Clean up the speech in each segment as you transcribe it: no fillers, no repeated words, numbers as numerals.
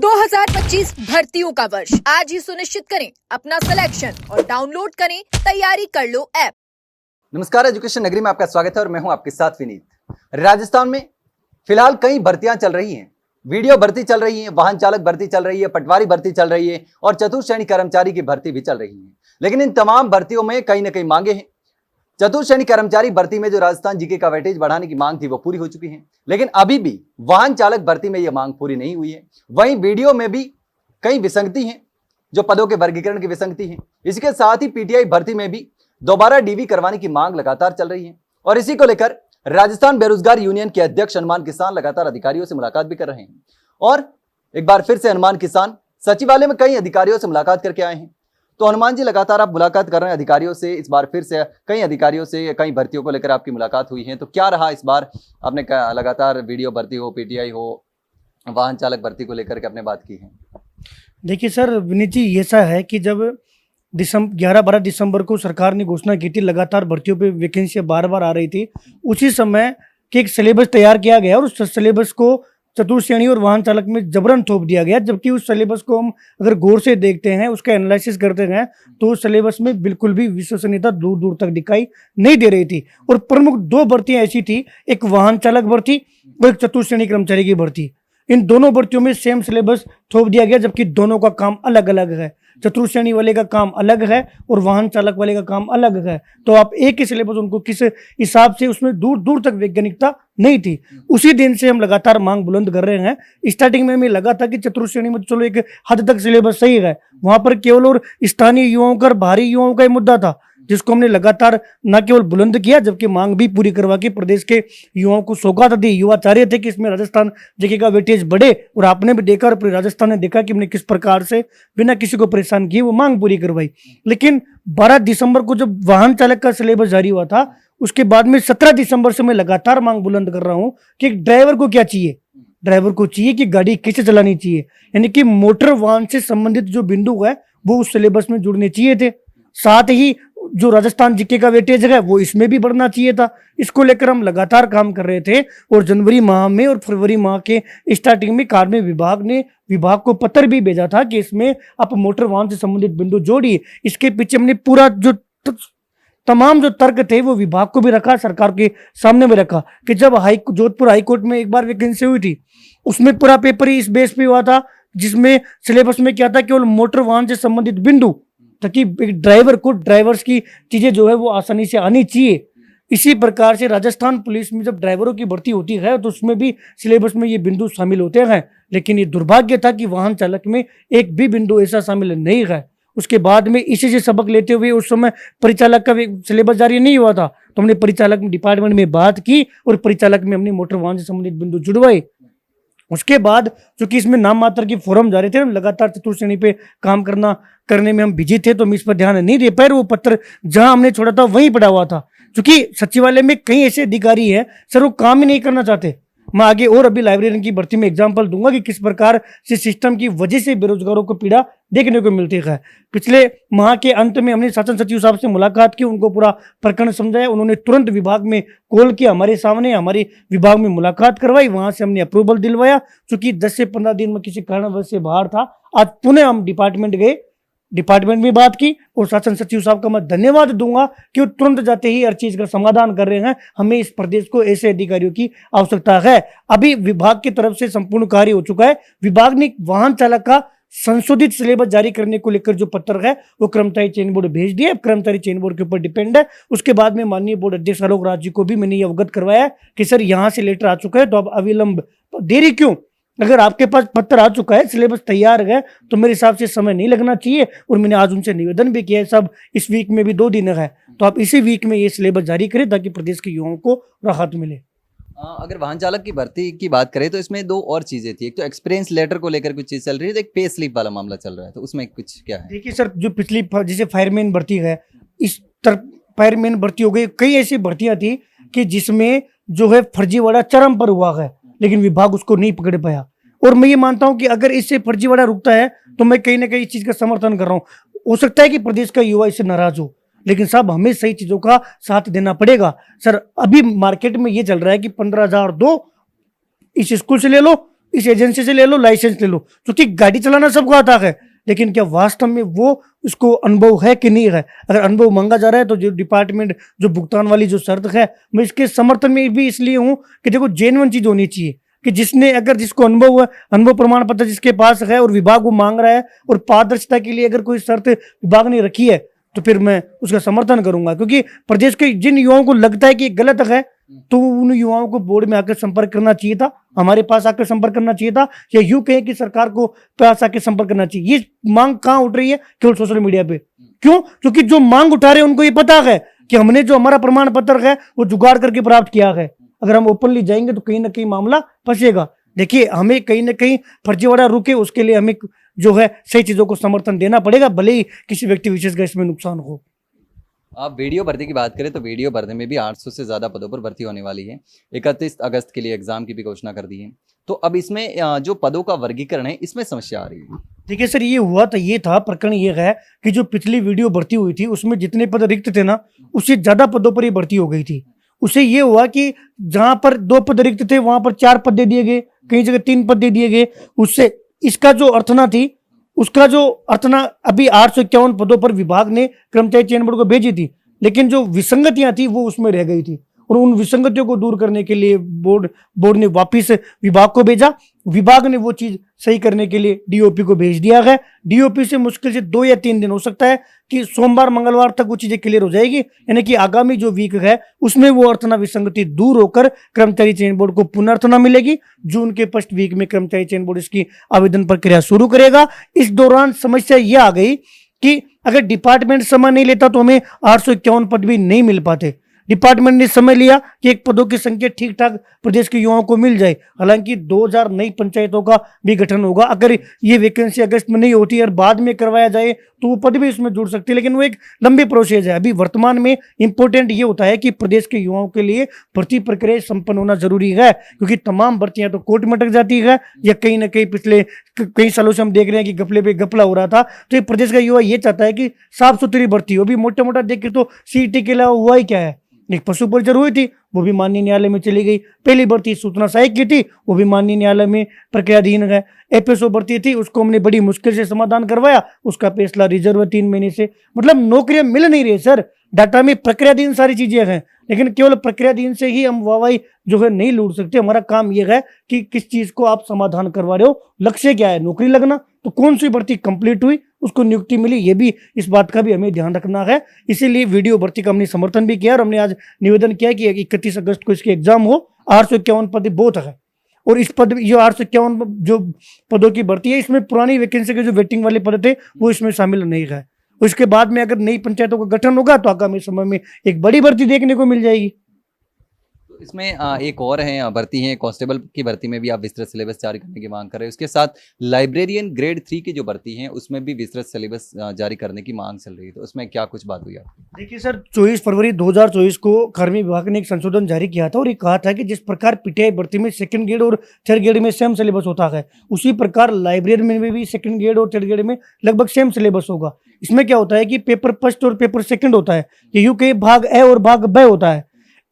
2025 भर्तियों का वर्ष आज ही सुनिश्चित करें अपना सिलेक्शन और डाउनलोड करें तैयारी कर लो ऐप। नमस्कार, एजुकेशन नगरी में आपका स्वागत है और मैं हूं आपके साथ विनीत। राजस्थान में फिलहाल कई भर्तियां चल रही हैं। वीडियो भर्ती चल रही है, वाहन चालक भर्ती चल रही है, पटवारी भर्ती चल रही है और चतुर्थ श्रेणी कर्मचारी की भर्ती भी चल रही है। लेकिन इन तमाम भर्तियों में कहीं ना कहीं मांगे हैं। चतुर्थ श्रेणी कर्मचारी भर्ती में जो राजस्थान जीके का वेटेज बढ़ाने की मांग थी वो पूरी हो चुकी है, लेकिन अभी भी वाहन चालक भर्ती में यह मांग पूरी नहीं हुई है। वहीं वीडियो में भी कई विसंगति हैं, जो पदों के वर्गीकरण की विसंगति है। इसके साथ ही पीटीआई भर्ती में भी दोबारा डीवी करवाने की मांग लगातार चल रही है और इसी को लेकर राजस्थान बेरोजगार यूनियन के अध्यक्ष हनुमान किसान लगातार अधिकारियों से मुलाकात भी कर रहे हैं। और एक बार फिर से हनुमान किसान सचिवालय में कई अधिकारियों से मुलाकात करके आए हैं। तो हनुमान जी, लगातार आप मुलाकात कर रहे हैं अधिकारियों से, इस बार फिर से कई अधिकारियों से कई भर्तियों को लेकर आपकी मुलाकात हुई है, तो क्या रहा इस बार? आपने लगातार वीडियो भर्ती हो, पीटीआई हो, वाहन चालक भर्ती को लेकर के आपने बात की है। देखिए सर, विनीत जी, ऐसा है कि जब 11-12 दिसंबर को सरकार ने घोषणा की थी, लगातार भर्तियों पे वैकेंसियां बार बार आ रही थी, उसी समय कि एक सिलेबस तैयार किया गया और उस सिलेबस को चतुर्थ श्रेणी और वाहन चालक में जबरन थोप दिया गया। जबकि उस सिलेबस को हम अगर गौर से देखते हैं, उसका एनालिसिस करते हैं, तो उस सिलेबस में बिल्कुल भी विश्वसनीयता दूर दूर तक दिखाई नहीं दे रही थी। और प्रमुख दो भर्तियां ऐसी थी, एक वाहन चालक भर्ती और एक चतुर्थ श्रेणी कर्मचारी की भर्ती। इन दोनों भर्तियों में सेम सिलेबस थोप दिया गया, जबकि दोनों का काम अलग अलग है। चतुर्थ श्रेणी वाले का काम अलग है और वाहन चालक वाले का काम अलग है। तो आप एक ही सिलेबस उनको किस हिसाब से, उसमें दूर दूर तक वैज्ञानिकता नहीं थी। उसी दिन से हम लगातार मांग बुलंद कर रहे हैं। स्टार्टिंग में हमें लगा था कि चतुर्थ श्रेणी में चलो एक हद तक सिलेबस सही है, वहां पर केवल और स्थानीय युवाओं का, भारी युवाओं का ही मुद्दा था, जिसको हमने लगातार न केवल बुलंद किया, जबकि मांग भी पूरी करवा के प्रदेश के युवाओं को सौगात दी। युवा चाह रहे थे कि इसमें राजस्थान जीके का वेटेज बढ़े और आपने भी देखा और पूरे राजस्थान ने देखा कि हमने किस प्रकार से बिना किसी को परेशान किए वो मांग पूरी करवाई। लेकिन 12 दिसंबर को जब वाहन चालक का सिलेबस जारी हुआ था, उसके बाद में 17 दिसंबर से मैं लगातार मांग बुलंद कर रहा हूं कि ड्राइवर को क्या चाहिए। ड्राइवर को चाहिए कि गाड़ी कैसे चलानी चाहिए, यानी कि मोटर वाहन से संबंधित जो बिंदु है वो उस सिलेबस में जुड़ने चाहिए थे। साथ ही जो राजस्थान जीके का वेटेज है वो इसमें भी बढ़ना चाहिए था। इसको लेकर हम लगातार काम कर रहे थे और जनवरी माह में और फरवरी माह के स्टार्टिंग में कार्मिक विभाग को पत्र भी भेजा था कि इसमें आप मोटर वाहन से संबंधित बिंदु जोड़िए। इसके पीछे हमने पूरा जो तमाम जो तर्क थे वो विभाग को भी रखा, सरकार के सामने भी रखा कि जब जोधपुर हाईकोर्ट में एक बार वैकेंसी हुई थी, उसमें पूरा पेपर ही इस बेस पे हुआ था, जिसमें सिलेबस में क्या था, केवल मोटर वाहन से संबंधित बिंदु, ताकि ड्राइवर को ड्राइवर्स की चीजें जो है वो आसानी से आनी चाहिए। इसी प्रकार से राजस्थान पुलिस में जब ड्राइवरों की भर्ती होती है तो उसमें भी सिलेबस में ये बिंदु शामिल होते हैं। लेकिन ये दुर्भाग्य था कि वाहन चालक में एक भी बिंदु ऐसा शामिल नहीं है। उसके बाद में इसी से सबक लेते हुए उस समय परिचालक का सिलेबस जारी नहीं हुआ था, तो हमने परिचालक डिपार्टमेंट में बात की और परिचालक में हमने मोटर वाहन से संबंधित बिंदु जुड़वाए। उसके बाद चूंकि इसमें नाम मात्र की फॉर्म जारी थे, हम लगातार चतुर्थ श्रेणी पे काम करने में हम बिजी थे, तो हम इस पर ध्यान नहीं दे पाए। वो पत्र जहां हमने छोड़ा था वहीं पड़ा हुआ था। क्योंकि सचिवालय में कई ऐसे अधिकारी हैं सर, वो काम ही नहीं करना चाहते। मैं आगे और अभी लाइब्रेरियन की भर्ती में एग्जाम्पल दूंगा कि किस प्रकार से सिस्टम की वजह से बेरोजगारों को पीड़ा देखने को मिलती है। पिछले माह के अंत में हमने शासन सचिव साहब से मुलाकात की, उनको पूरा प्रकरण समझाया। उन्होंने तुरंत विभाग में कॉल किया, हमारे सामने हमारे विभाग में मुलाकात करवाई, वहां से हमने अप्रूवल दिलवाया। चूंकि 10 से 15 दिन में किसी कारणवश से बाहर था, आज पुनः हम डिपार्टमेंट गए, डिपार्टमेंट में बात की और शासन सचिव साहब का मैं धन्यवाद दूंगा कि वो तुरंत जाते ही हर चीज का समाधान कर रहे हैं। हमें इस प्रदेश को ऐसे अधिकारियों की आवश्यकता है। अभी विभाग की तरफ से संपूर्ण कार्य हो चुका है। विभाग ने वाहन चालक का संशोधित सिलेबस जारी करने को लेकर जो पत्र है वो कर्मचारी चयन बोर्ड भेज दिया। कर्मचारी चयन बोर्ड के ऊपर डिपेंड है। उसके बाद में माननीय बोर्ड अध्यक्ष आलोक राज जी को भी मैंने ये अवगत करवाया कि सर यहाँ से लेटर आ चुका है, तो अब अविलंब देरी क्यों? अगर आपके पास पत्र आ चुका है, सिलेबस तैयार है, तो मेरे हिसाब से समय नहीं लगना चाहिए। और मैंने आज उनसे निवेदन भी किया है, सब इस वीक में भी 2 दिन है, तो आप इसी वीक में ये सिलेबस जारी करें ताकि प्रदेश के युवाओं को राहत मिले। अगर वाहन चालक की भर्ती की बात करें तो इसमें 2 और चीजें थी। एक तो एक्सपीरियंस लेटर को लेकर कुछ चीज चल रही है, तो एक पे स्लिप वाला मामला चल रहा है, तो उसमें कुछ क्या है? देखिए सर, जो पिछली जैसे फायरमैन भर्ती है, इस तरफ फायरमैन भर्ती हो गई, कई ऐसी भर्तियां थी कि जिसमें जो है फर्जीवाड़ा चरम पर हुआ है, लेकिन विभाग उसको नहीं पकड़ पाया। और मैं ये मानता हूं कि अगर इससे फर्जीवाड़ा रुकता है तो मैं कहीं ना कहीं इस चीज का समर्थन कर रहा हूं। हो सकता है कि प्रदेश का युवा इससे नाराज हो, लेकिन साहब हमें सही चीजों का साथ देना पड़ेगा। सर अभी मार्केट में ये चल रहा है कि 15,000 दो, इस स्कूल से ले लो, इस एजेंसी से ले लो, लाइसेंस ले लो, क्योंकि गाड़ी चलाना सबको आता है, लेकिन क्या वास्तव में वो उसको अनुभव है कि नहीं है? अगर अनुभव मांगा जा रहा है तो जो डिपार्टमेंट जो भुगतान वाली जो शर्त है, मैं इसके समर्थन में भी इसलिए हूँ कि देखो जेन्युइन चीज होनी चाहिए कि जिसने अगर जिसको अनुभव है, अनुभव प्रमाण पत्र जिसके पास है और विभाग वो मांग रहा है और पारदर्शिता के लिए अगर कोई शर्त विभाग ने रखी है तो फिर मैं उसका समर्थन करूंगा। क्योंकि प्रदेश के जिन युवाओं को लगता है कि गलत है तो उन युवाओं को बोर्ड में आकर संपर्क करना चाहिए था, हमारे पास आकर संपर्क करना चाहिए था, या यूं कहें कि सरकार को पास आकर संपर्क करना चाहिए। ये मांग कहाँ उठ रही है? केवल सोशल मीडिया पे। क्यों? क्योंकि जो मांग उठा रहे हैं उनको ये पता है कि हमने जो हमारा प्रमाण पत्र है वो जुगाड़ करके प्राप्त किया है। अगर हम ओपनली जाएंगे तो कहीं ना कहीं मामला फंसेगा। देखिए, हमें कहीं ना कहीं फर्जीवाड़ा रुके उसके लिए हमें जो है सही चीजों को समर्थन देना पड़ेगा, भले ही किसी व्यक्ति विशेष का इसमें नुकसान हो। आप वीडियो भर्ती की बात करें तो वीडियो भर्ती में भी 800 से ज़्यादा पदों पर भर्ती होने वाली है। 31 अगस्त के लिए एग्जाम की भी घोषणा कर दी है। तो अब इसमें जो पदों का वर्गीकरण है इसमें समस्या आ रही है। देखिए सर, ये हुआ तो ये था, प्रकरण ये है कि जो पिछली वीडियो भर्ती हुई थी उसमें जितने पद रिक्त थे ना, उससे ज्यादा पदों पर ये भर्ती हो गई थी। उससे ये हुआ कि जहां पर 2 पद रिक्त थे वहां पर 4 पद दे दिए गए, कई जगह 3 पद दे दिए गए। उससे इसका जो अर्थना थी, उसका जो अर्थना अभी 851 पदों पर विभाग ने कर्मचारी चयन बोर्ड को भेजी थी, लेकिन जो विसंगतियां थी वो उसमें रह गई थी और उन विसंगतियों को दूर करने के लिए बोर्ड ने वापिस विभाग को भेजा। विभाग ने वो चीज सही करने के लिए डीओपी को भेज दिया है। डीओपी से मुश्किल से 2 या 3 दिन हो सकता है कि सोमवार मंगलवार तक वो चीजें क्लियर हो जाएगी, यानी कि आगामी जो वीक है उसमें वो अर्थना विसंगति दूर होकर कर्मचारी चयन बोर्ड को पुनर्र्थना मिलेगी। जून के फर्स्ट वीक में कर्मचारी चयन बोर्ड इसकी आवेदन प्रक्रिया शुरू करेगा। इस दौरान समस्या यह आ गई कि अगर डिपार्टमेंट समय नहीं लेता तो हमें 851 पद भी नहीं मिल पाते। डिपार्टमेंट ने समय लिया कि एक पदों की संख्या ठीक ठाक प्रदेश के युवाओं को मिल जाए। हालांकि 2000 नई पंचायतों का भी गठन होगा। अगर ये वैकेंसी अगस्त में नहीं होती और बाद में करवाया जाए तो वो पद भी इसमें जुड़ सकते हैं, लेकिन वो एक लंबी प्रोसेस है। अभी वर्तमान में इंपॉर्टेंट ये होता है कि प्रदेश के युवाओं के लिए भर्ती प्रक्रिया संपन्न होना जरूरी है, क्योंकि तमाम भर्तियां तो कोर्ट में अटक जाती है या कहीं ना कहीं पिछले कई सालों से हम देख रहे हैं कि गपले पे गपला हो रहा था। तो प्रदेश का युवा ये चाहता है कि साफ सुथरी भर्ती हो। अभी मोटा मोटा देखे तो सीईटी के अलावा हुआ ही क्या है? एक पशु परिचर हुई थी, वो भी माननीय न्यायालय में चली गई। पहली भर्ती सूचना सहायक की थी, वो भी माननीय न्यायालय में प्रक्रियाधीन है। एफएसओ भर्ती थी, उसको हमने बड़ी मुश्किल से समाधान करवाया, उसका फैसला रिजर्व है 3 महीने से। मतलब नौकरियां मिल नहीं रही सर, डाटा में प्रक्रियाधीन सारी चीजें हैं, लेकिन केवल प्रक्रियाधीन से ही हम वाहवाही जो है नहीं लूट सकते। हमारा काम यह है कि किस चीज को आप समाधान करवा रहे हो, लक्ष्य क्या है? नौकरी लगना। तो कौन सी भर्ती कंप्लीट हुई, उसको नियुक्ति मिली, ये भी इस बात का भी हमें ध्यान रखना है। इसीलिए वीडियो भर्ती का हमने समर्थन भी किया और हमने आज निवेदन किया कि 31 अगस्त को इसके एग्जाम हो। 851 पद बहुत है और इस पद जो 851 जो पदों की भर्ती है, इसमें पुरानी वैकेंसी के जो वेटिंग वाले पद थे वो इसमें शामिल नहीं है। उसके बाद में अगर नई पंचायतों का गठन होगा तो आगामी समय में एक बड़ी भर्ती देखने को मिल जाएगी। तो इसमें एक और है भर्ती है, कांस्टेबल की भर्ती में भी आप विस्तृत सिलेबस जारी करने की मांग कर रहे हैं। उसके साथ लाइब्रेरियन ग्रेड 3 की जो भर्ती है उसमें भी विस्तृत सिलेबस जारी करने की मांग चल रही है। तो उसमें क्या कुछ बात हुई आपकी? देखिए सर, 24 फरवरी 2024 को कार्मिक विभाग ने एक संशोधन जारी किया था और ये कहा था कि जिस प्रकार पीटीआई भर्ती में 2nd ग्रेड और 3rd ग्रेड में सेम सिलेबस होता है, उसी प्रकार लाइब्रेरियन में भी 2nd ग्रेड और 3rd ग्रेड में लगभग सेम सिलेबस होगा। इसमें क्या होता है कि पेपर फर्स्ट और पेपर सेकंड होता है, ये यूं के भाग ए और भाग ब होता है।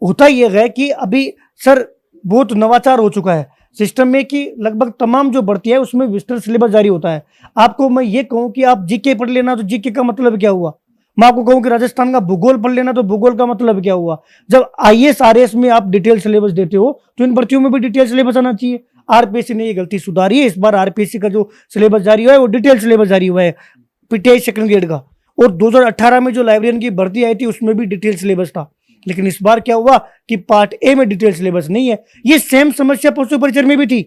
होता यह है कि अभी सर बहुत नवाचार हो चुका है सिस्टम में कि लगभग तमाम जो भर्ती है उसमें विस्तृत सिलेबस जारी होता है। आपको मैं ये कहूं कि आप जीके पढ़ लेना तो जीके का मतलब क्या हुआ? मैं आपको कहूं कि राजस्थान का भूगोल पढ़ लेना तो भूगोल का मतलब क्या हुआ? जब आईएएस आरएएस में आप डिटेल सिलेबस देते हो तो इन भर्तियों में भी डिटेल सिलेबस आना चाहिए। आरपीएससी ने ये गलती सुधारी है। इस बार आरपीएससी का जो सिलेबस जारी हुआ है वो डिटेल सिलेबस जारी हुआ है पीटीआई 2nd ग्रेड का, और 2018 में जो लाइब्रेरियन की भर्ती आई थी उसमें भी डिटेल सिलेबस था। लेकिन इस बार क्या हुआ कि पार्ट ए में डिटेल सिलेबस नहीं है। ये सेम समस्या पशु परिचर में भी थी,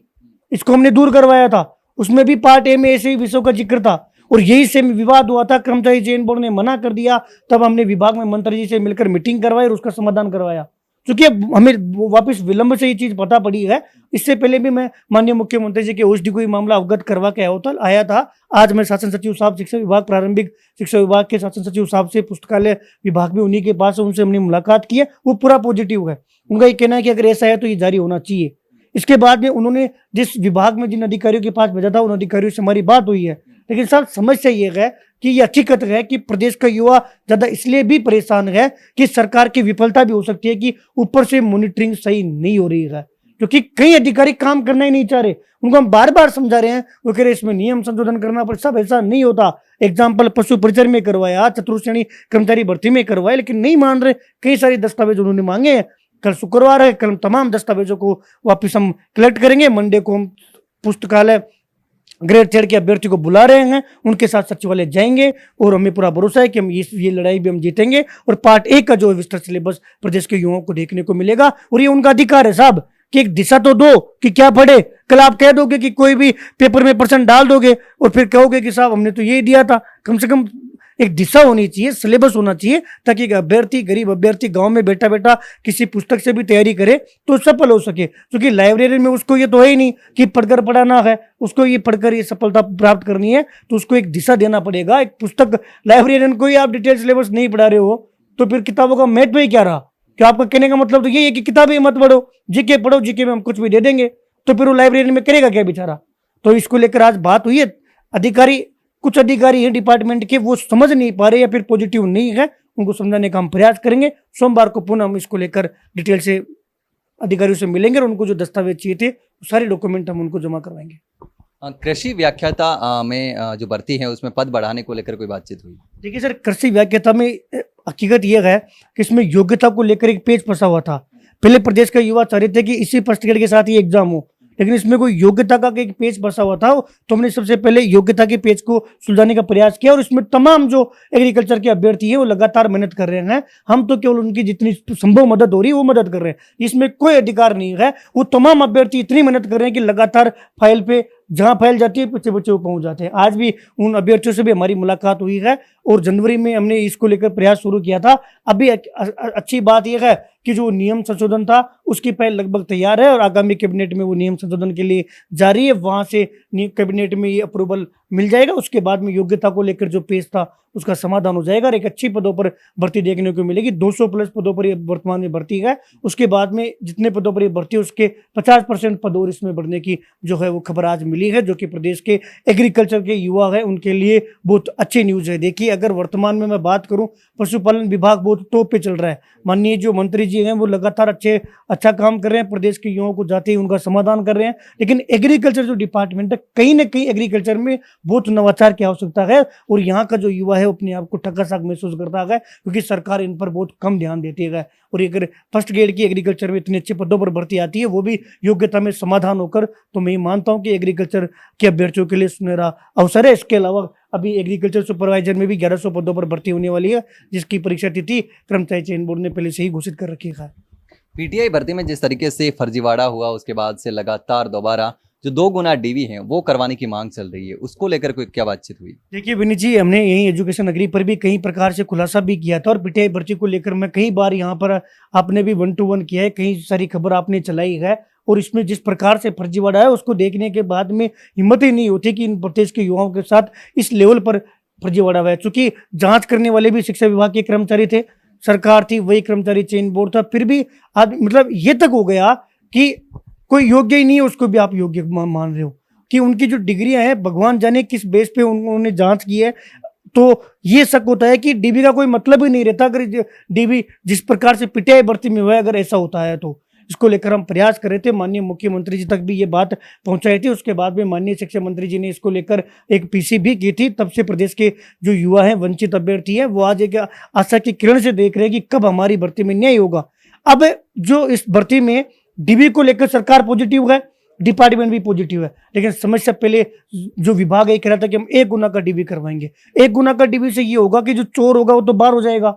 इसको हमने दूर करवाया था। उसमें भी पार्ट ए में ऐसे ही विषयों का जिक्र था और यही सेम विवाद हुआ था। कर्मचारी चयन बोर्ड ने मना कर दिया, तब हमने विभाग में मंत्री जी से मिलकर मीटिंग करवाई और उसका समाधान करवाया। क्योंकि अब हमें वापस विलंब से ये चीज पता पड़ी है। इससे पहले भी मैं माननीय मुख्यमंत्री जी के ओएसडी को ये मामला अवगत करवा के आया था। आज मैं शासन सचिव साहब शिक्षा विभाग, प्रारंभिक शिक्षा विभाग के शासन सचिव साहब से पुस्तकालय विभाग में उन्हीं के पास उनसे हमने मुलाकात की है, वो पूरा पॉजिटिव है। उनका ये कहना है कि अगर ऐसा है तो ये जारी होना चाहिए। इसके बाद में उन्होंने जिस विभाग में जिन अधिकारियों के पास भेजा था उन अधिकारियों से हमारी बात हुई है। लेकिन साहब समस्या ये है कि ये हकीकत है कि प्रदेश का युवा ज्यादा इसलिए भी परेशान है कि सरकार की विफलता भी हो सकती है कि ऊपर से मॉनिटरिंग सही नहीं हो रही है। क्योंकि कई अधिकारी काम करना ही नहीं चाह रहे। उनको हम बार बार समझा रहे हैं, वो कह रहे इसमें नियम संशोधन करना पड़े। सब ऐसा नहीं होता। एग्जाम्पल पशु परिचर में करवाया, चतुर्श्रेणी कर्मचारी भर्ती में करवाया, लेकिन नहीं मान रहे। कई सारे दस्तावेज उन्होंने मांगे हैं। कल शुक्रवार है, कल तमाम दस्तावेजों को वापिस हम कलेक्ट करेंगे। मंडे को हम पुस्तकालय ग्रेड 3 के अभ्यर्थी को बुला रहे हैं, उनके साथ सचिवालय जाएंगे और हमें पूरा भरोसा है कि हम ये लड़ाई भी हम जीतेंगे। और पार्ट 1 का जो विस्तृत सिलेबस प्रदेश के युवाओं को देखने को मिलेगा, और ये उनका अधिकार है साहब कि एक दिशा तो दो कि क्या पढ़े। कल आप कह दोगे कि कोई भी पेपर में % डाल दोगे और फिर कहोगे कि साहब हमने तो ये दिया था। कम से कम एक दिशा होनी चाहिए, सिलेबस होना चाहिए, ताकि एक अभ्यर्थी, गरीब अभ्यर्थी गांव में बैठा बैठा किसी पुस्तक से भी तैयारी करे तो सफल हो सके। क्योंकि लाइब्रेरी में उसको ये तो है ही नहीं कि पढ़कर पढ़ाना है, उसको ये पढ़कर ये सफलता प्राप्त करनी है, तो उसको एक दिशा देना पड़ेगा। एक पुस्तक लाइब्रेरियन को ही आप डिटेल सिलेबस नहीं पढ़ा रहे हो तो फिर किताबों का महत्व ही क्या रहा? क्या आपका कहने का मतलब तो ये है कि किताबें मत पढ़ो, जीके पढ़ो, जीके में हम कुछ भी दे देंगे, तो फिर वो लाइब्रेरी में करेगा क्या बेचारा? तो इसको लेकर आज बात हुई है। अधिकारी, कुछ अधिकारी हैं डिपार्टमेंट के, वो समझ नहीं पा रहे या फिर पॉजिटिव नहीं है, उनको समझाने का हम प्रयास करेंगे। सोमवार को पुनः हम इसको लेकर डिटेल से अधिकारियों से मिलेंगे और उनको जो दस्तावेज चाहिए थे सारे डॉक्यूमेंट हम उनको जमा करवाएंगे। कृषि व्याख्याता में जो भर्ती है उसमें पद बढ़ाने को लेकर कोई बातचीत हुई? देखिए सर, कृषि व्याख्याता में हकीकत यह है कि इसमें योग्यता को लेकर एक पेज फंसा हुआ था। पहले प्रदेश का युवा चाह रहे थे कि इसी फर्स्ट ग्रेड के साथ ही एग्जाम हो, लेकिन इसमें कोई योग्यता का एक पेज फंसा हुआ था। तो हमने सबसे पहले योग्यता के पेज को सुलझाने का प्रयास किया और इसमें तमाम जो एग्रीकल्चर के अभ्यर्थी हैं वो लगातार मेहनत कर रहे हैं। हम तो केवल उनकी जितनी संभव मदद हो रही है वो मदद कर रहे हैं। इसमें कोई अधिकार नहीं है। वो तमाम अभ्यर्थी इतनी मेहनत कर रहे हैं कि लगातार फाइल पे जहां फैल जाती है बच्चे वो पहुंच जाते हैं। आज भी उन अभ्यर्थियों से भी हमारी मुलाकात हुई है और जनवरी में हमने इसको लेकर प्रयास शुरू किया था। अभी अच्छी बात यह है कि जो नियम संशोधन था उसकी पहल लगभग तैयार है और आगामी कैबिनेट में वो नियम संशोधन के लिए जारी है। वहां से कैबिनेट में ये अप्रूवल मिल जाएगा। उसके बाद में योग्यता को लेकर जो पेज था उसका समाधान हो जाएगा और एक अच्छी पदों पर भर्ती देखने को मिलेगी। 200 प्लस पदों पर ये वर्तमान में भर्ती है। उसके बाद में जितने पदों पर ये भर्ती है उसके 50% पद और इसमें बढ़ने की जो है वो खबर आज मिली है, जो कि प्रदेश के एग्रीकल्चर के युवा है उनके लिए बहुत अच्छी न्यूज है। देखिए, अगर वर्तमान में मैं बात करूं, पशुपालन विभाग बहुत टॉप पे चल रहा है। माननीय जो मंत्री जी हैं वो लगातार अच्छा काम कर रहे हैं, प्रदेश के युवाओं को जाते ही उनका समाधान कर रहे हैं। लेकिन एग्रीकल्चर जो डिपार्टमेंट है, कहीं ना कहीं एग्रीकल्चर में बहुत नवाचार की आवश्यकता है और यहाँ का जो युवा है अपने आप को ठग्गा महसूस करता है क्योंकि सरकार इन पर बहुत कम ध्यान देती है। और अगर फर्स्ट ग्रेड की एग्रीकल्चर में इतने अच्छे पदों पर भर्ती आती है वो भी योग्यता में समाधान होकर, तो मैं मानता हूं कि एग्रीकल्चर के अभ्यर्थियों के लिए सुनहरा अवसर है। इसके अलावा अभी एग्रीकल्चर सुपरवाइजर में भी 1100 पदों पर भर्ती होने वाली है, जिसकी परीक्षा तिथि कर्मचारी चयन बोर्ड ने पहले से ही घोषित कर रखी है। पीटीआई भर्ती में जिस तरीके से फर्जीवाड़ा हुआ उसके बाद से लगातार दोबारा जो 2 गुना डीवी है वो करवाने की मांग चल रही है, उसको लेकर कोई क्या बातचीत हुई? देखिए विनीत जी, हमने यही एजुकेशन नगरी पर भी कई प्रकार से खुलासा भी किया था और पीटीआई भर्ती को लेकर मैं कई बार यहाँ पर आपने भी 1 to 1 किया है, कई सारी खबर आपने चलाई है और इसमें जिस प्रकार से फर्जीवाड़ा है उसको देखने के बाद में हिम्मत ही नहीं होती कि इन प्रदेश के युवाओं के साथ इस लेवल पर फर्जीवाड़ा हुआ है। चूंकि जांच करने वाले भी शिक्षा विभाग के कर्मचारी थे, सरकार थी, वही कर्मचारी चयन बोर्ड था, फिर भी आज मतलब ये तक हो गया कि कोई योग्य ही नहीं है उसको भी आप योग्य मान रहे हो कि उनकी जो डिग्रियां हैं भगवान जाने किस बेस पे उन्होंने जांच की है। तो ये शक होता है कि डीबी का कोई मतलब ही नहीं रहता। अगर डीबी जिस प्रकार से पीटीआई भर्ती में हुआ है, अगर ऐसा होता है तो इसको लेकर हम प्रयास कर रहे थे। माननीय मुख्यमंत्री जी तक भी ये बात पहुंचाई थी। उसके बाद में माननीय शिक्षा मंत्री जी ने इसको लेकर एक पीसी भी की थी। तब से प्रदेश के जो युवा हैं, वंचित अभ्यर्थी हैं, वो आज एक आशा की किरण से देख रहे हैं कि कब हमारी भर्ती में न्याय होगा। अब जो इस भर्ती में डीबी को लेकर सरकार पॉजिटिव है, डिपार्टमेंट भी पॉजिटिव है, लेकिन समस्या पहले जो विभाग है कह रहा था कि हम 1 गुना का डीबी करवाएंगे। 1 गुना का डीबी से ये होगा कि जो चोर होगा वो तो बाहर हो जाएगा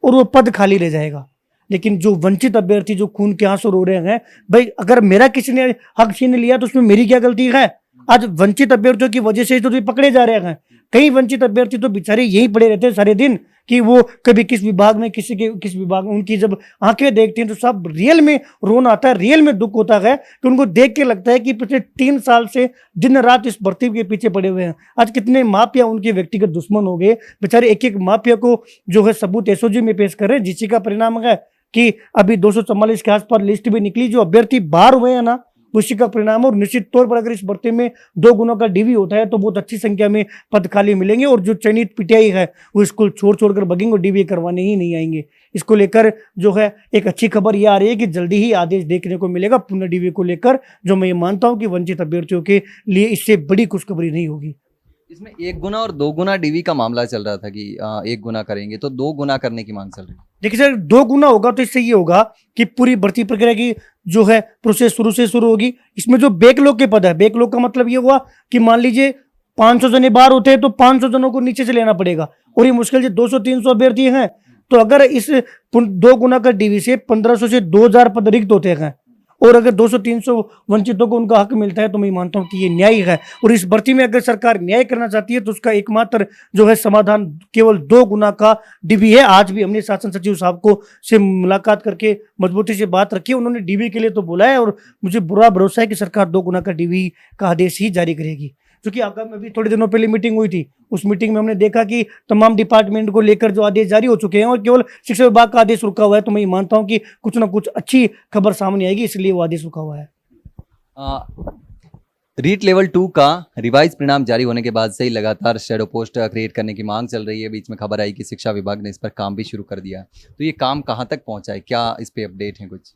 और वो पद खाली रह जाएगा। लेकिन जो वंचित अभ्यर्थी जो खून के आंसू रो रहे हैं, भाई अगर मेरा किसी ने हक छीन लिया तो उसमें मेरी क्या गलती है? आज वंचित अभ्यर्थियों की वजह से तो पकड़े जा रहे हैं। कई वंचित अभ्यर्थी तो बेचारे यही पड़े रहते हैं सारे दिन कि वो कभी किस विभाग में किस विभाग में। उनकी जब आंखें देखती हैं तो सब रियल में रोना आता है, रियल में दुख होता है कि उनको देख के लगता है कि पिछले 3 साल से दिन रात इस भर्ती के पीछे पड़े हुए हैं। आज कितने माफिया उनके व्यक्तिगत दुश्मन हो गए बेचारे। एक माफिया को जो है सबूत एसओजी में पेश कर रहे हैं, जिसका परिणाम है कि अभी 244 के आसपास लिस्ट भी निकली। जो अभ्यर्थी बाहर हुए हैं ना, उसी का परिणाम है। और निश्चित तौर पर अगर इस भर्ती में 2 गुना का डीवी होता है तो बहुत अच्छी संख्या में पद खाली मिलेंगे और जो चयनित पीटीआई है वो स्कूल छोड़कर भगेंगे और डीवी करवाने ही नहीं आएंगे। इसको लेकर जो है एक अच्छी खबर ये आ रही है कि जल्दी ही आदेश देखने को मिलेगा पुनः डीवी को लेकर, जो मैं ये मानता हूं कि वंचित अभ्यर्थियों के लिए इससे बड़ी खुशखबरी नहीं होगी। इसमें 1 गुना और 2 गुना डीवी का मामला चल रहा था कि 1 गुना करेंगे, तो 2 गुना करने की मांग चल रही है। देखिए सर, 2 गुना होगा तो इससे ये होगा कि पूरी भर्ती प्रक्रिया की जो है प्रोसेस शुरू से शुरू होगी। इसमें जो बैकलॉग के पद है, बैकलॉग का मतलब ये हुआ कि मान लीजिए 500 जने बाहर होते हैं तो 500 जनों को नीचे से लेना पड़ेगा और ये मुश्किल से 200-300 अभ्यर्थी हैं। तो अगर इस 2 गुना का डीवी से 1500 से 2000 पद रिक्त होते हैं और अगर 200-300 वंचितों को उनका हक मिलता है तो मैं मानता हूं कि ये न्याय है। और इस भर्ती में अगर सरकार न्याय करना चाहती है तो उसका एकमात्र जो है समाधान केवल 2 गुना का डीवी है। आज भी हमने शासन सचिव साहब को से मुलाकात करके मजबूती से बात रखी, उन्होंने डीवी के लिए तो बोला है और मुझे पूरा भरोसा है कि सरकार 2 गुना का डीवी का आदेश ही जारी करेगी। क्योंकि आगामी अभी थोड़े दिनों पहले मीटिंग हुई थी, उस मीटिंग में हमने देखा कि तमाम डिपार्टमेंट को लेकर जो आदेश जारी हो चुके हैं और केवल शिक्षा विभाग का आदेश रुका हुआ है। तो मैं मानता हूं कि कुछ ना कुछ अच्छी खबर सामने आएगी, इसलिए वो आदेश रुका हुआ है। रीट लेवल 2 का रिवाइज परिणाम जारी होने के बाद से ही लगातार शैडो पोस्ट क्रिएट करने की मांग चल रही है। बीच में खबर आई कि शिक्षा विभाग ने इस पर काम भी शुरू कर दिया, तो ये काम कहाँ तक पहुंचा है, क्या इस पे अपडेट है कुछ?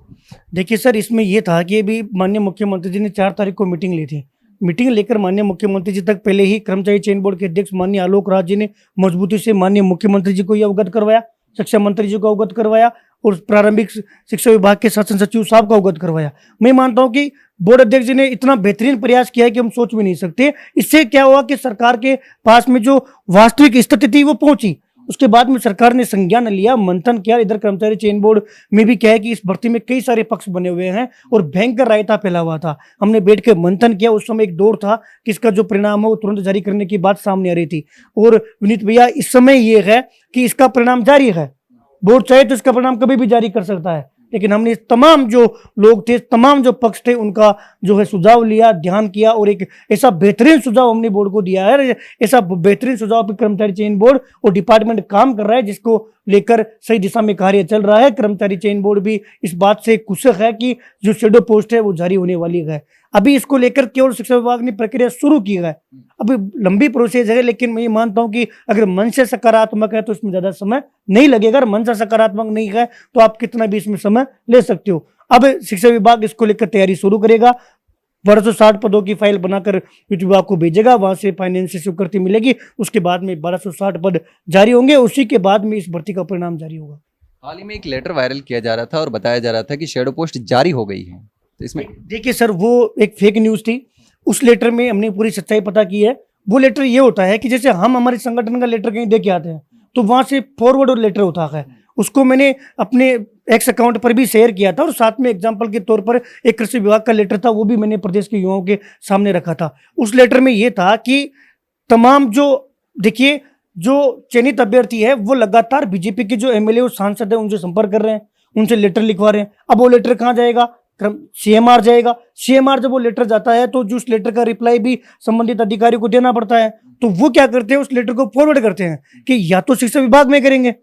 देखिए सर, इसमें यह था कि अभी माननीय मुख्यमंत्री जी ने 4 तारीख को मीटिंग ली थी। मीटिंग लेकर माननीय मुख्यमंत्री जी तक पहले ही कर्मचारी चयन बोर्ड के अध्यक्ष माननीय आलोक राज जी ने मजबूती से माननीय मुख्यमंत्री जी को यह अवगत करवाया, शिक्षा मंत्री जी को अवगत करवाया और प्रारंभिक शिक्षा विभाग के शासन सचिव साहब को अवगत करवाया। मैं मानता हूं कि बोर्ड अध्यक्ष जी ने इतना बेहतरीन प्रयास किया है कि हम सोच भी नहीं सकते। इससे क्या हुआ कि सरकार के पास में जो वास्तविक स्थिति थी वो पहुंची। उसके बाद में सरकार ने संज्ञान लिया, मंथन किया। इधर कर्मचारी चयन बोर्ड में भी क्या है कि इस भर्ती में कई सारे पक्ष बने हुए हैं और भयंकर रायता फैला हुआ था। हमने बैठ के मंथन किया। उस समय एक दौर था कि इसका जो परिणाम है वो तुरंत जारी करने की बात सामने आ रही थी। और विनीत भैया, इस समय ये है कि इसका परिणाम जारी है। बोर्ड चाहे तो इसका परिणाम कभी भी जारी कर सकता है, लेकिन हमने तमाम जो लोग थे, तमाम जो पक्ष थे, उनका जो है सुझाव लिया, ध्यान किया और एक ऐसा बेहतरीन सुझाव हमने बोर्ड को दिया है। ऐसा बेहतरीन सुझाव पे कर्मचारी चयन बोर्ड और डिपार्टमेंट काम कर रहा है, जिसको लेकर सही दिशा में कार्य चल रहा है। कर्मचारी चयन बोर्ड भी इस बात से खुश है कि जो शेडो पोस्ट है वो जारी होने वाली है। अभी इसको लेकर केवल शिक्षा विभाग ने प्रक्रिया शुरू की है। अभी लंबी प्रोसेस है, लेकिन मैं ये मानता हूं कि अगर मन से सकारात्मक है तो इसमें ज्यादा समय नहीं लगेगा। अगर मन से सकारात्मक नहीं है तो आप कितना भी इसमें समय ले सकते हो। अब शिक्षा विभाग इसको लेकर तैयारी शुरू करेगा। 1260 पदों की फाइल बनाकर विभाग को भेजेगा, वहां से फाइनेंस से स्वीकृति मिलेगी। उसके बाद में 1260 पद जारी होंगे, उसी के बाद में इस भर्ती का परिणाम जारी होगा। हाल ही में एक लेटर वायरल किया जा रहा था और बताया जा रहा था कि शैडो पोस्ट जारी हो गई है, तो इसमें देखिए सर, वो एक फेक न्यूज थी। उस लेटर में हमने पूरी सच्चाई पता की है। वो लेटर ये होता है कि जैसे हम हमारे संगठन का लेटर कहीं दे के आते हैं तो वहां से फॉरवर्ड और लेटर होता है। उसको मैंने अपने एक्स अकाउंट पर भी शेयर किया था और साथ में एग्जाम्पल के तौर पर एक कृषि विभाग का लेटर था, वो भी मैंने प्रदेश के युवाओं के सामने रखा था। उस लेटर में ये था कि तमाम जो देखिए जो चयनित अभ्यर्थी है वो लगातार बीजेपी के जो एमएलए और सांसद है उनसे संपर्क कर रहे हैं, उनसे लेटर लिखवा रहे हैं। अब वो लेटर कहाँ जाएगा? सीएमआर जाएगा। सीएमआर जब वो लेटर जाता है तो जो उस लेटर का रिप्लाई भी संबंधित अधिकारी को देना पड़ता है। तो वो क्या करते हैं, उस लेटर को फॉरवर्ड करते हैं कि या तो शिक्षा विभाग में करेंगे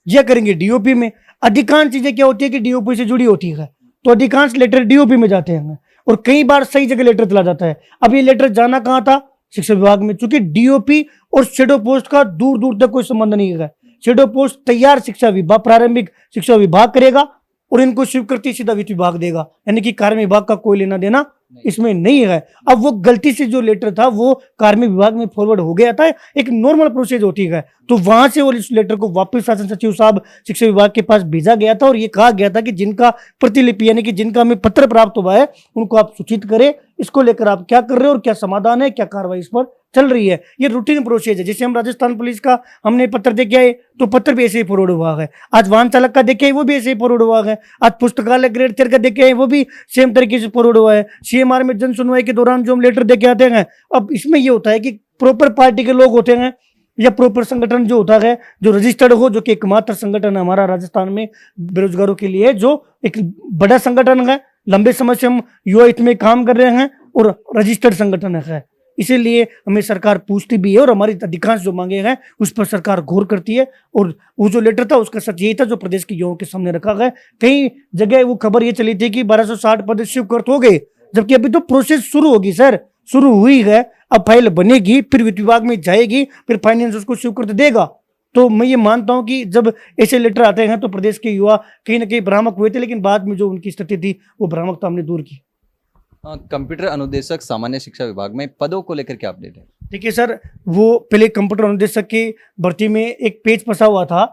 या करेंगे डीओपी में। अधिकांश चीजें क्या होती है कि डीओपी से जुड़ी होती है, तो अधिकांश लेटर डीओपी में जाते हैं और कई बार सही जगह लेटर चला जाता है। अब ये लेटर जाना कहाँ था? शिक्षा विभाग में। चूंकि डीओपी और शेडो पोस्ट का दूर दूर तक कोई संबंध नहीं है। शेडो पोस्ट तैयार शिक्षा विभाग, प्रारंभिक शिक्षा विभाग करेगा और इनको स्वीकृति सीधा वित्त विभाग देगा, यानी कि कार्मिक विभाग का कोई लेना देना इसमें नहीं है। अब वो गलती से जो लेटर था वो कार्मिक विभाग में फॉरवर्ड हो गया था, एक नॉर्मल प्रोसेस होती है। तो वहां से वो इस लेटर को वापस शासन सचिव साहब शिक्षा विभाग के पास भेजा गया था और ये कहा गया था कि जिनका प्रतिलिपि यानी कि जिनका हमें पत्र प्राप्त हुआ है उनको आप सूचित करें। इसको लेकर आप क्या कर रहे हो और क्या समाधान है, क्या कार्रवाई इस पर चल रही है। ये रूटीन प्रोसेस है। जैसे हम राजस्थान पुलिस का हमने पत्र देके आए तो पत्र भी ऐसे ही फॉरवर्ड हुआ है। आज वाहन चालक का देखे वो भी ऐसे ही फॉरवर्ड हुआ है। आज पुस्तकालय ग्रेड 4 का देखे आए वो भी सेम तरीके से फॉरवर्ड हुआ है। सीएमआर में जन सुनवाई के दौरान जो हम लेटर देके आते हैं, अब इसमें ये होता है कि प्रॉपर पार्टी के लोग होते हैं या प्रॉपर संगठन जो होता है, जो रजिस्टर्ड हो, जो कि एकमात्र संगठन हमारा राजस्थान में बेरोजगारों के लिए जो एक बड़ा संगठन है। लंबे समय से हम युवा हित में काम कर रहे हैं और रजिस्टर्ड संगठन है। इसीलिए हमें सरकार पूछती भी है और हमारी अधिकांश जो मांगे हैं उस पर सरकार गौर करती है। और वो जो लेटर था उसका सच यही था जो प्रदेश के युवाओं के सामने रखा गया। कई जगह वो खबर ये चली थी कि 1260 पद स्वीकृत हो गए, जबकि अभी तो प्रोसेस शुरू होगी सर, शुरू हुई है। अब फाइल बनेगी, फिर वित्त विभाग में जाएगी, फिर फाइनेंस उसको स्वीकृत देगा। तो मैं ये मानता हूं कि जब ऐसे लेटर आते हैं तो प्रदेश के युवा कहीं ना कहीं भ्रामक हुए थे, लेकिन बाद में जो उनकी स्थिति थी वो भ्रामकता हमने दूर की। कंप्यूटर अनुदेशक सामान्य शिक्षा विभाग में पदों को लेकर क्या अपडेट है? देखिए सर, वो पहले कंप्यूटर अनुदेशक की भर्ती में एक पेज फंसा हुआ था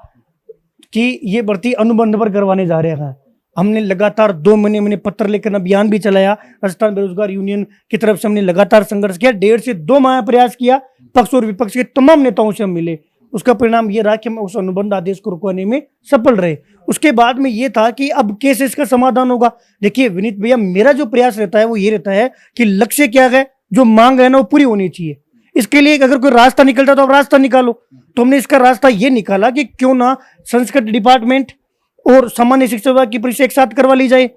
कि ये भर्ती अनुबंध पर करवाने जा रहे हैं। हमने लगातार 2 महीने मैंने पत्र लेकर अभियान भी चलाया, राजस्थान बेरोजगार यूनियन की तरफ से हमने लगातार संघर्ष किया, 1.5 से 2 माह प्रयास किया, पक्ष और विपक्ष के तमाम नेताओं से हम मिले। उसका परिणाम ये रहा कि हम उस अनुबंध आदेश को रुकवाने में सफल रहे। उसके बाद में ये था कि अब कैसे इसका समाधान होगा। देखिए विनीत भैया, मेरा जो प्रयास रहता है वो ये रहता है कि लक्ष्य क्या है, जो मांग है ना वो पूरी होनी चाहिए। इसके लिए अगर कोई रास्ता निकलता तो आप रास्ता निकालो। तो हमने इसका रास्ता ये निकाला कि क्यों ना संस्कृत डिपार्टमेंट और सामान्य शिक्षा विभाग की परीक्षा एक साथ करवा ली जाए।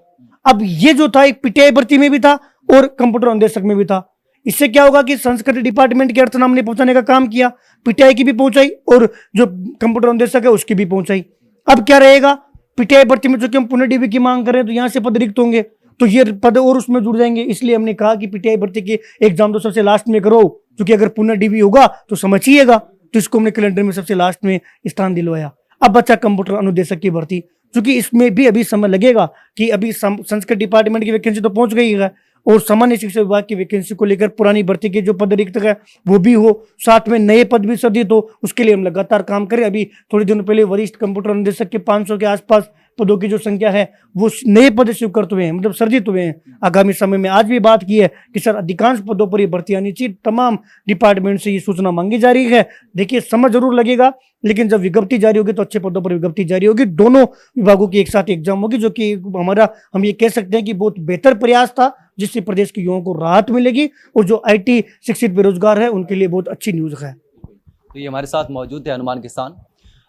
अब ये जो था एक पीटीआई भर्ती में भी था और कंप्यूटर अनुदेशक में भी था। इससे क्या होगा कि संस्कृत डिपार्टमेंट के अर्थनाम ने पहुंचाने का काम किया, पीटीआई की भी पहुंचाई और जो कंप्यूटर अनुदेशक है उसकी भी पहुंचाई। अब क्या रहेगा, पीटीआई भर्ती में जो कि हम पुनर्डीबी की मांग करें तो यहाँ से पद रिक्त होंगे, तो ये पद और उसमें जुड़ जाएंगे। इसलिए हमने कहा कि पीटीआई भर्ती के एग्जाम तो सबसे लास्ट में करो, क्योंकि अगर पुनर्डीबी होगा तो समझिएगा। तो इसको हमने कैलेंडर में सबसे लास्ट में स्थान दिलवाया। अब बच्चा कंप्यूटर अनुदेशक की भर्ती, क्योंकि इसमें भी अभी समय लगेगा कि अभी संस्कृत डिपार्टमेंट की वैकेंसी तो पहुंच गई है और सामान्य शिक्षा विभाग की वैकेंसी को लेकर पुरानी भर्ती के जो पद रिक्त है वो भी हो, साथ में नए पद भी सृजित हो, उसके लिए हम लगातार काम करें। अभी थोड़े दिनों पहले वरिष्ठ कंप्यूटर अनुदेशक के 500 के आसपास पदों की जो संख्या है वो नए पद स्वीकृत हुए हैं, मतलब सर्जित हुए हैं। आगामी समय में आज भी बात की है कि सर अधिकांश पदों पर ये भर्ती आनी चाहिए, तमाम डिपार्टमेंट से ये सूचना मांगी जा रही है। देखिए समय जरूर लगेगा, लेकिन जब विज्ञप्ति जारी होगी तो अच्छे पदों पर विज्ञप्ति जारी होगी। दोनों विभागों की एक साथ एग्जाम होगी, जो कि हमारा हम ये कह सकते हैं कि बहुत बेहतर प्रयास था, जिससे प्रदेश के युवाओं को राहत मिलेगी और जो IT शिक्षित बेरोजगार है उनके लिए बहुत अच्छी न्यूज है। तो ये हमारे साथ मौजूद थे हनुमान किसान,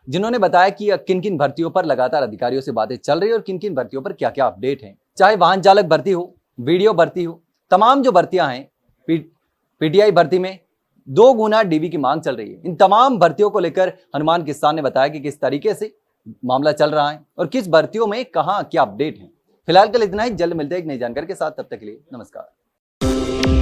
जिन्होंने बताया कि किन किन भर्तियों पर लगातार अधिकारियों से बातें चल रही है और किन किन भर्तियों पर क्या क्या अपडेट है। चाहे वाहन चालक भर्ती हो, वीडियो भर्ती हो, तमाम जो भर्तियां हैं, पीटीआई भर्ती में 2 गुना डीबी की मांग चल रही है। इन तमाम भर्तियों को लेकर हनुमान किसान ने बताया कि किस तरीके से मामला चल रहा है और किस भर्तियों में कहां क्या अपडेट है। फिलहाल के लिए इतना ही, जल्द मिलते हैं एक नई जानकारी के साथ। तब तक के लिए नमस्कार।